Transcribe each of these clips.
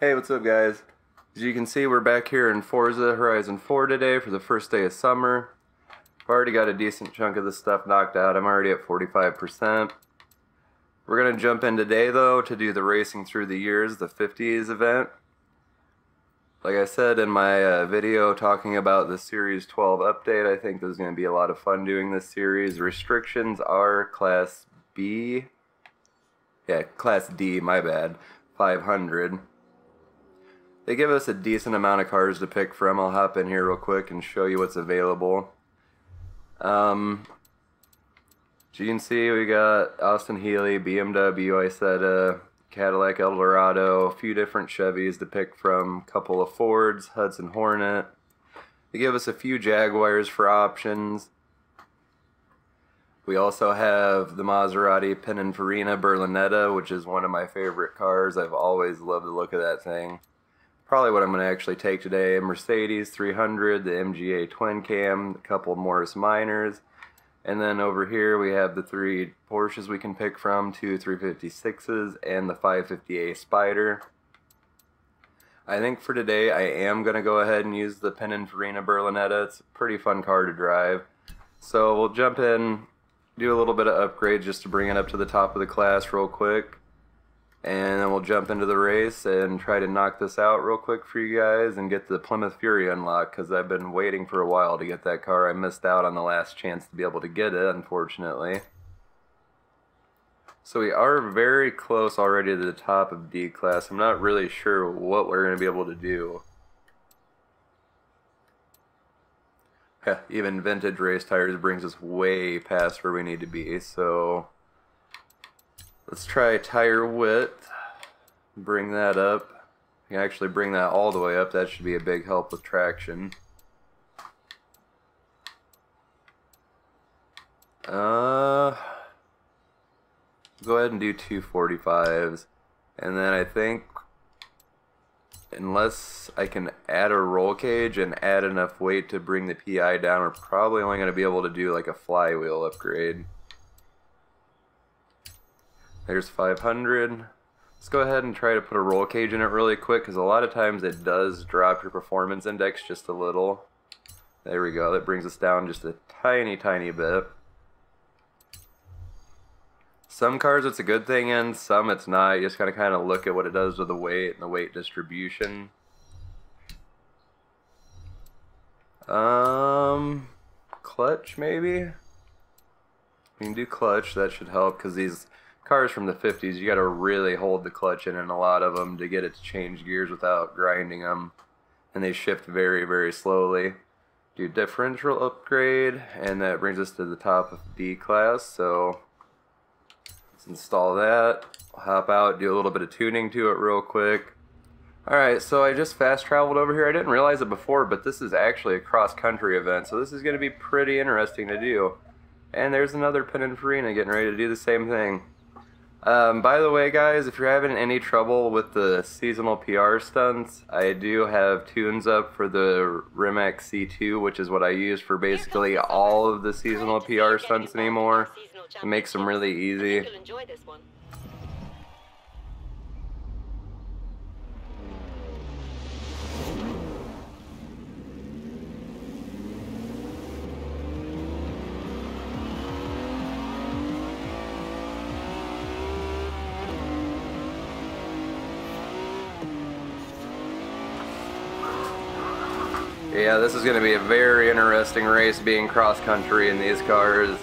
Hey, what's up guys? As you can see, we're back here in Forza Horizon 4 today for the first day of summer. I've already got a decent chunk of this stuff knocked out. I'm already at 45%. We're going to jump in today though to do the Racing Through the Years, the 50's event. Like I said in my video talking about the Series 12 update, I think there's going to be a lot of fun doing this series. Restrictions are Class B. Yeah, Class D, my bad. 500. They give us a decent amount of cars to pick from. I'll hop in here real quick and show you what's available. As you can see, we got Austin Healey, BMW, Isetta, Cadillac Eldorado, a few different Chevys to pick from, a couple of Fords, Hudson Hornet. They give us a few Jaguars for options. We also have the Maserati Pininfarina Berlinetta, which is one of my favorite cars. I've always loved the look of that thing. Probably what I'm going to actually take today. A Mercedes 300, the MGA twin cam, a couple Morris Minors, and then over here we have the 3 Porsches we can pick from, 2 356s and the 550A Spider. I think for today I am going to go ahead and use the Pininfarina Berlinetta. It's a pretty fun car to drive. So we'll jump in, do a little bit of upgrade just to bring it up to the top of the class real quick. And then we'll jump into the race and try to knock this out real quick for you guys and get the Plymouth Fury unlocked, because I've been waiting for a while to get that car. I missed out on the last chance to be able to get it, unfortunately. So we are very close already to the top of D class. I'm not really sure what we're going to be able to do. Even vintage race tires brings us way past where we need to be, so let's try tire width, bring that up. You can actually bring that all the way up. That should be a big help with traction. Go ahead and do 245s. And then I think, unless I can add a roll cage and add enough weight to bring the PI down, we're probably only going to be able to do like a flywheel upgrade. There's 500. Let's go ahead and try to put a roll cage in it really quick, because a lot of times it does drop your performance index just a little. There we go. That brings us down just a tiny bit. Some cars it's a good thing in, some it's not. You just gotta kind of look at what it does with the weight and the weight distribution. Clutch maybe? We can do clutch. That should help, because these cars from the 50's, you got to really hold the clutch in a lot of them to get it to change gears without grinding them, and they shift very slowly. Do differential upgrade, and that brings us to the top of D class. So let's install that. I'll hop out, do a little bit of tuning to it real quick. Alright, so I just fast traveled over here. I didn't realize it before, but this is actually a cross-country event, so this is going to be pretty interesting to do. And there's another Pininfarina getting ready to do the same thing. By the way guys, if you're having any trouble with the seasonal PR stunts, I do have tunes up for the Rimac C2, which is what I use for basically all of the seasonal PR stunts anymore. It makes them really easy. Yeah, this is going to be a very interesting race being cross-country in these cars.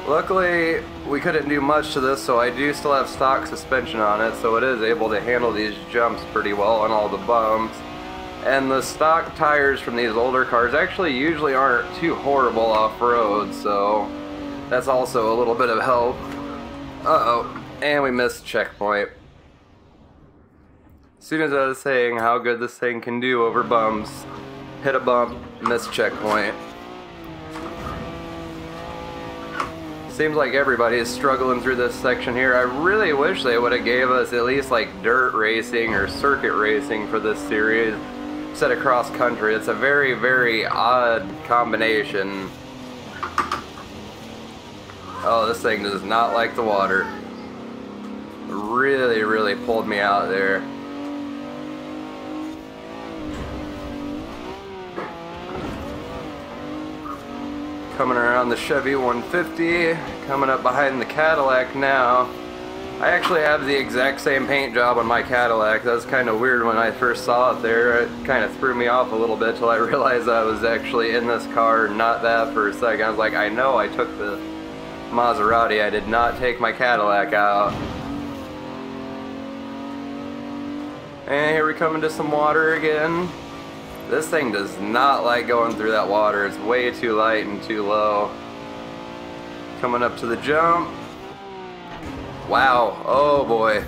Luckily, we couldn't do much to this, so I do still have stock suspension on it, so it is able to handle these jumps pretty well on all the bumps. And the stock tires from these older cars actually usually aren't too horrible off-road, so that's also a little bit of help. Uh-oh, and we missed checkpoint. As soon as I was saying how good this thing can do over bumps, hit a bump, missed checkpoint. Seems like everybody is struggling through this section here. I really wish they would have gave us at least like dirt racing or circuit racing for this series instead of cross country. It's a very, very odd combination. Oh, this thing does not like the water. Really, really pulled me out there. Coming around the Chevy 150, coming up behind the Cadillac now. I actually have the exact same paint job on my Cadillac. That was kind of weird when I first saw it there. It kind of threw me off a little bit till I realized I was actually in this car, not that for a second. I was like, I know I took the Maserati, I did not take my Cadillac out. And here we come into some water again. This thing does not like going through that water. It's way too light and too low. Coming up to the jump. Wow, oh boy.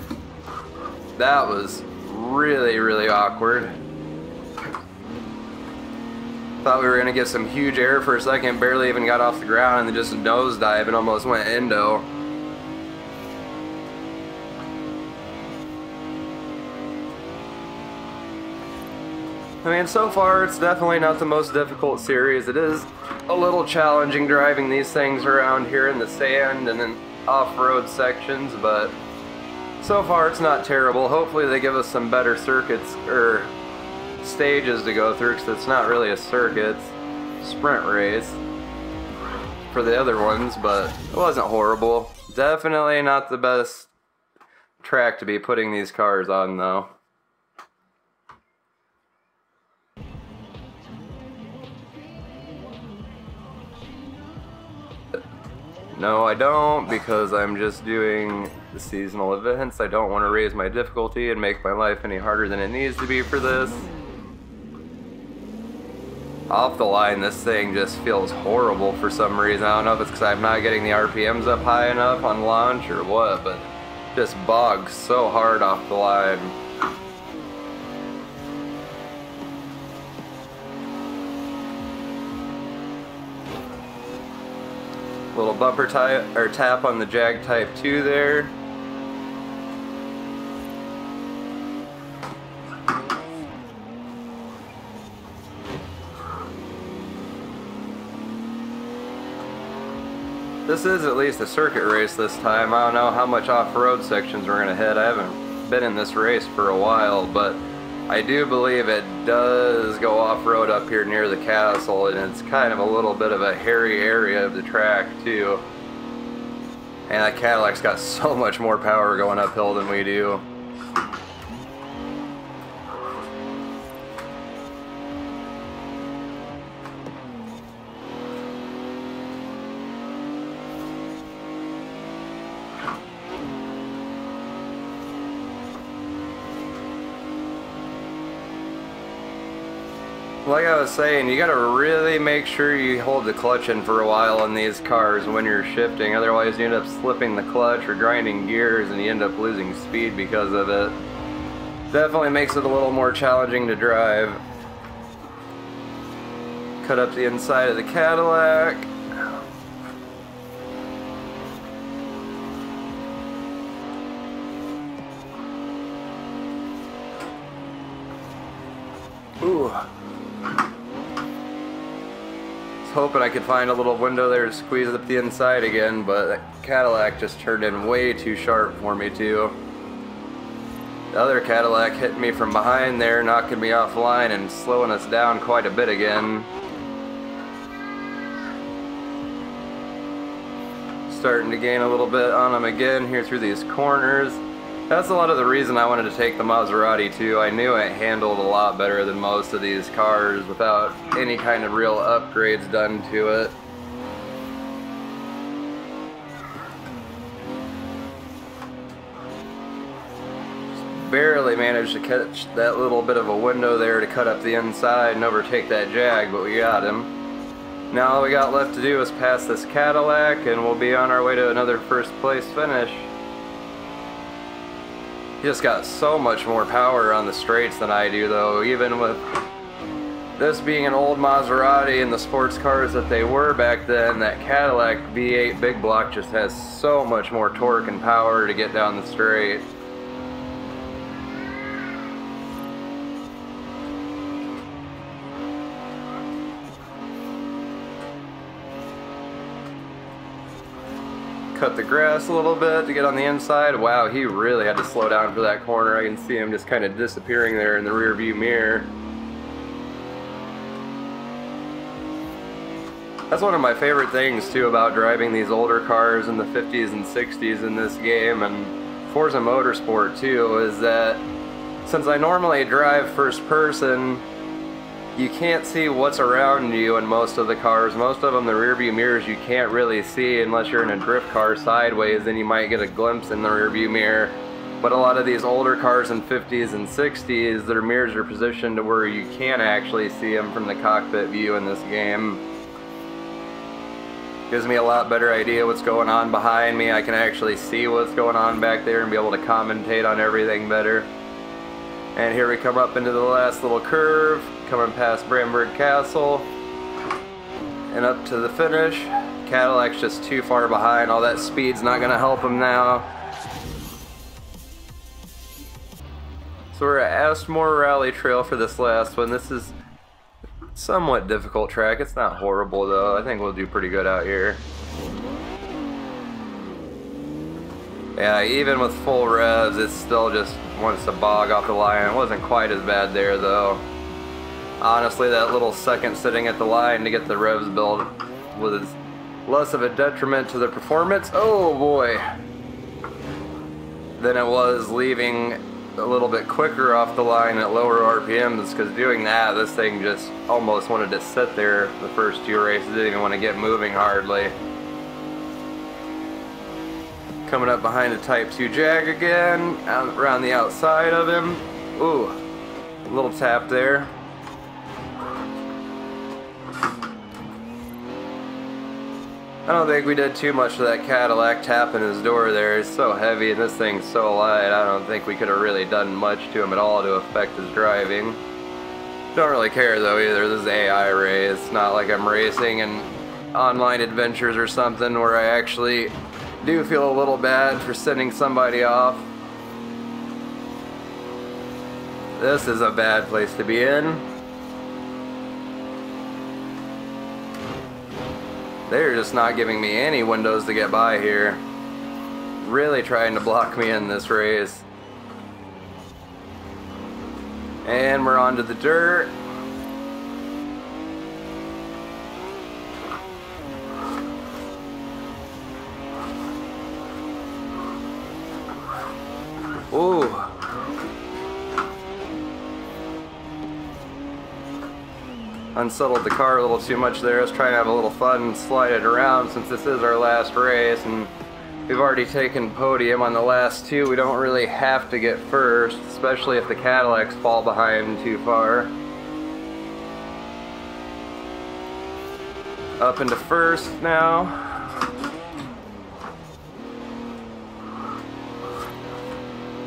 That was really, really awkward. Thought we were gonna get some huge air for a second, barely even got off the ground and then just nosedive and almost went endo. I mean, so far it's definitely not the most difficult series. It is a little challenging driving these things around here in the sand and in off-road sections, but so far it's not terrible. Hopefully they give us some better circuits or stages to go through, because it's not really a circuit, it's a sprint race for the other ones, but it wasn't horrible. Definitely not the best track to be putting these cars on though. No, I don't, because I'm just doing the seasonal events. I don't want to raise my difficulty and make my life any harder than it needs to be for this. Off the line, this thing just feels horrible for some reason. I don't know if it's because I'm not getting the RPMs up high enough on launch or what, but just bogs so hard off the line. Little bumper tap on the Jag Type 2 there. This is at least a circuit race this time. I don't know how much off-road sections we're going to hit. I haven't been in this race for a while, but I do believe it does go off-road up here near the castle, and it's kind of a little bit of a hairy area of the track too. And that Cadillac's got so much more power going uphill than we do. Like I was saying, you gotta really make sure you hold the clutch in for a while in these cars when you're shifting, otherwise you end up slipping the clutch or grinding gears and you end up losing speed because of it. Definitely makes it a little more challenging to drive. Cut up the inside of the Cadillac. Ooh. Hoping I could find a little window there to squeeze up the inside again, but that Cadillac just turned in way too sharp for me too. The other Cadillac hit me from behind there, knocking me offline and slowing us down quite a bit again. Starting to gain a little bit on them again here through these corners. That's a lot of the reason I wanted to take the Maserati too. I knew it handled a lot better than most of these cars without any kind of real upgrades done to it. Just barely managed to catch that little bit of a window there to cut up the inside and overtake that Jag, but we got him. Now all we got left to do is pass this Cadillac and we'll be on our way to another first place finish. He just got so much more power on the straights than I do though, even with this being an old Maserati and the sports cars that they were back then. That Cadillac V8 big block just has so much more torque and power to get down the straight. Cut the grass a little bit to get on the inside. Wow, he really had to slow down for that corner. I can see him just kind of disappearing there in the rear view mirror. That's one of my favorite things too about driving these older cars in the 50s and 60s in this game, and Forza Motorsport too, is that since I normally drive first person, you can't see what's around you in most of the cars. Most of them, the rear view mirrors, you can't really see unless you're in a drift car sideways, then you might get a glimpse in the rear view mirror. But a lot of these older cars in 50s and 60s, their mirrors are positioned to where you can't actually see them from the cockpit view in this game. Gives me a lot better idea what's going on behind me. I can actually see what's going on back there and be able to commentate on everything better. And here we come up into the last little curve, coming past Bramberg Castle and up to the finish. Cadillac's just too far behind. All that speed's not going to help him now. So we're at Astmore Rally Trail for this last one. This is somewhat difficult track. It's not horrible though. I think we'll do pretty good out here. Yeah, even with full revs, it still just wants to bog off the line. It wasn't quite as bad there though. Honestly, that little second sitting at the line to get the revs built was less of a detriment to the performance, oh boy, than it was leaving a little bit quicker off the line at lower RPMs, because doing that, this thing just almost wanted to sit there the first two races. Didn't even want to get moving hardly. Coming up behind a Type 2 Jag again, around the outside of him. Ooh, a little tap there. I don't think we did too much to that Cadillac tapping his door there. It's so heavy and this thing's so light. I don't think we could have really done much to him at all to affect his driving. Don't really care though either. This is AI race. It's not like I'm racing in online adventures or something where I actually do feel a little bad for sending somebody off. This is a bad place to be in. They're just not giving me any windows to get by here. Really trying to block me in this race. And we're onto the dirt. Ooh. Unsettled the car a little too much there. I was trying to have a little fun and slide it around since this is our last race and we've already taken podium on the last two. We don't really have to get first, especially if the Cadillacs fall behind too far. Up into first now.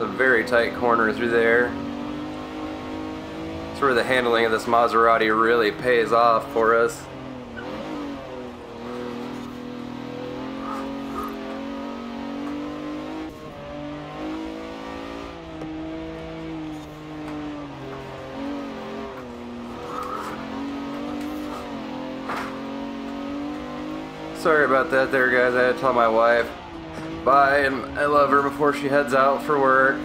A very tight corner through there. That's where the handling of this Maserati really pays off for us. Sorry about that there, guys. I had to tell my wife bye and I love her before she heads out for work.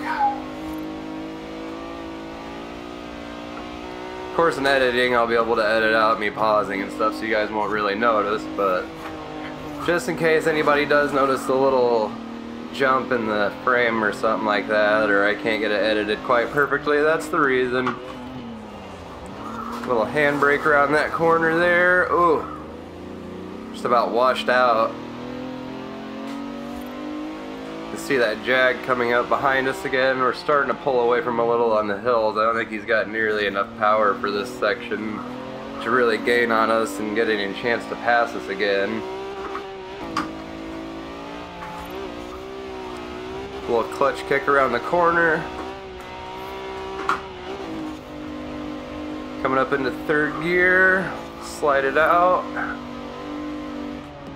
Of course, in editing, I'll be able to edit out me pausing and stuff so you guys won't really notice, but just in case anybody does notice a little jump in the frame or something like that, or I can't get it edited quite perfectly, that's the reason. Little handbrake around that corner there. Ooh, just about washed out. You see that Jag coming up behind us again. We're starting to pull away from a little on the hills. I don't think he's got nearly enough power for this section. to really gain on us and get any chance to pass us again. A little clutch kick around the corner. Coming up into third gear, slide it out.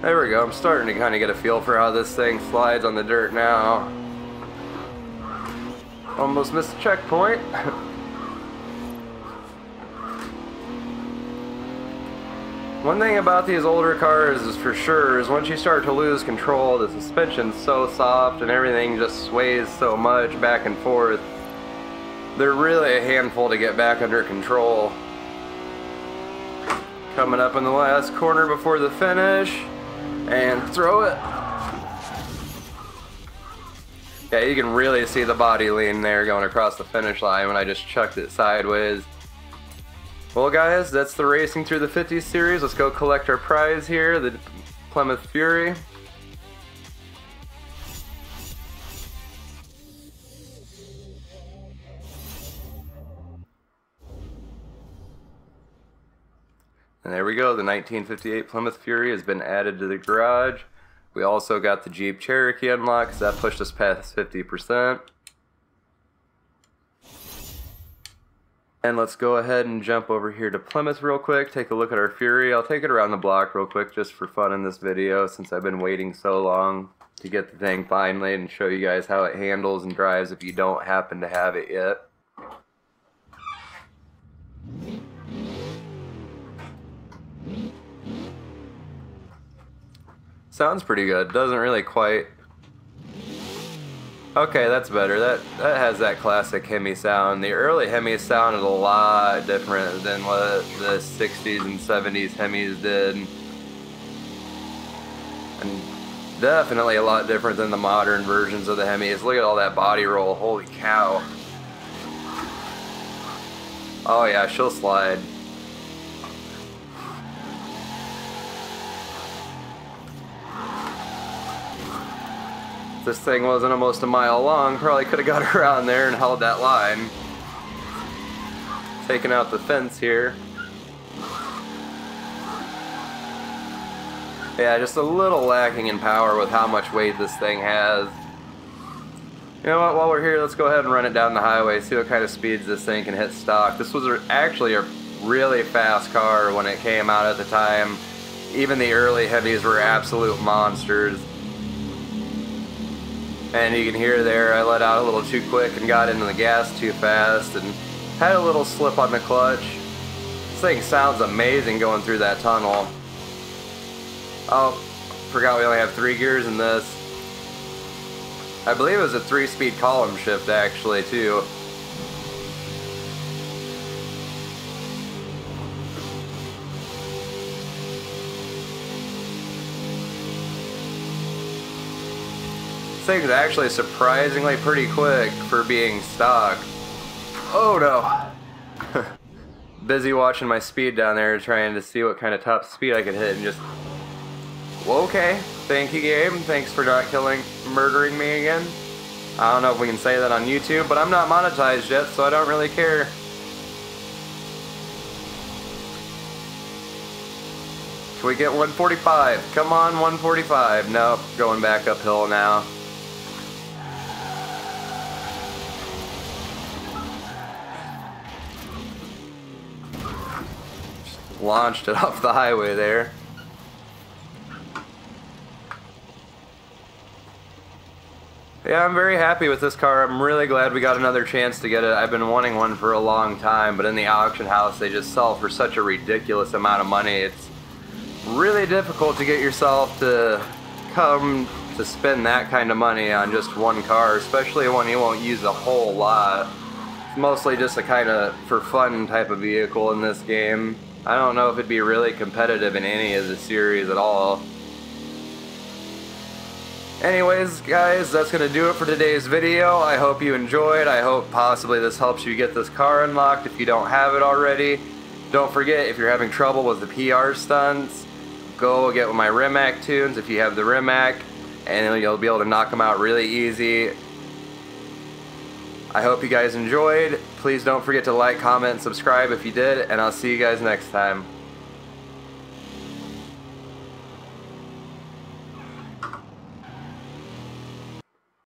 There we go, I'm starting to kind of get a feel for how this thing slides on the dirt now. Almost missed the checkpoint. One thing about these older cars is for sure is once you start to lose control, the suspension's so soft and everything just sways so much back and forth. They're really a handful to get back under control. Coming up in the last corner before the finish, and throw it. Yeah, you can really see the body lean there going across the finish line when I just chucked it sideways. Well guys, that's the racing through the 50s series. Let's go collect our prize here, the Plymouth Fury. And there we go, the 1958 Plymouth Fury has been added to the garage. We also got the Jeep Cherokee unlocked because that pushed us past 50%. And let's go ahead and jump over here to Plymouth real quick, take a look at our Fury. I'll take it around the block real quick just for fun in this video since I've been waiting so long to get the thing finally and show you guys how it handles and drives if you don't happen to have it yet. Sounds pretty good. Doesn't really quite... Okay, that's better. That has that classic Hemi sound. The early Hemis sounded a lot different than what the 60s and 70s Hemis did. And definitely a lot different than the modern versions of the Hemis. Look at all that body roll. Holy cow. Oh yeah, she'll slide. If this thing wasn't almost a mile long, probably could have got around there and held that line. Taking out the fence here. Yeah, just a little lacking in power with how much weight this thing has. You know what, while we're here, let's go ahead and run it down the highway, see what kind of speeds this thing can hit stock. This was actually a really fast car when it came out at the time. Even the early Heavies were absolute monsters. And you can hear there, I let out a little too quick and got into the gas too fast and had a little slip on the clutch. This thing sounds amazing going through that tunnel. Oh, forgot we only have 3 gears in this. I believe it was a 3-speed column shift actually too. This thing's actually surprisingly pretty quick for being stock. Oh no! Busy watching my speed down there trying to see what kind of top speed I could hit and just... Well, okay, thank you game, thanks for not murdering me again. I don't know if we can say that on YouTube, but I'm not monetized yet, so I don't really care. Can we get 145? Come on, 145. Nope, going back uphill now. Launched it off the highway there. Yeah, I'm very happy with this car. I'm really glad we got another chance to get it. I've been wanting one for a long time, but in the auction house they just sell for such a ridiculous amount of money. It's really difficult to get yourself to come to spend that kind of money on just one car, especially one you won't use a whole lot. It's mostly just a kind of for fun type of vehicle in this game. I don't know if it'd be really competitive in any of the series at all. Anyways, guys, that's going to do it for today's video. I hope you enjoyed. I hope possibly this helps you get this car unlocked if you don't have it already. Don't forget, if you're having trouble with the PR stunts, go get my Rimac tunes if you have the Rimac, and you'll be able to knock them out really easy. I hope you guys enjoyed. Please don't forget to like, comment, and subscribe if you did, and I'll see you guys next time.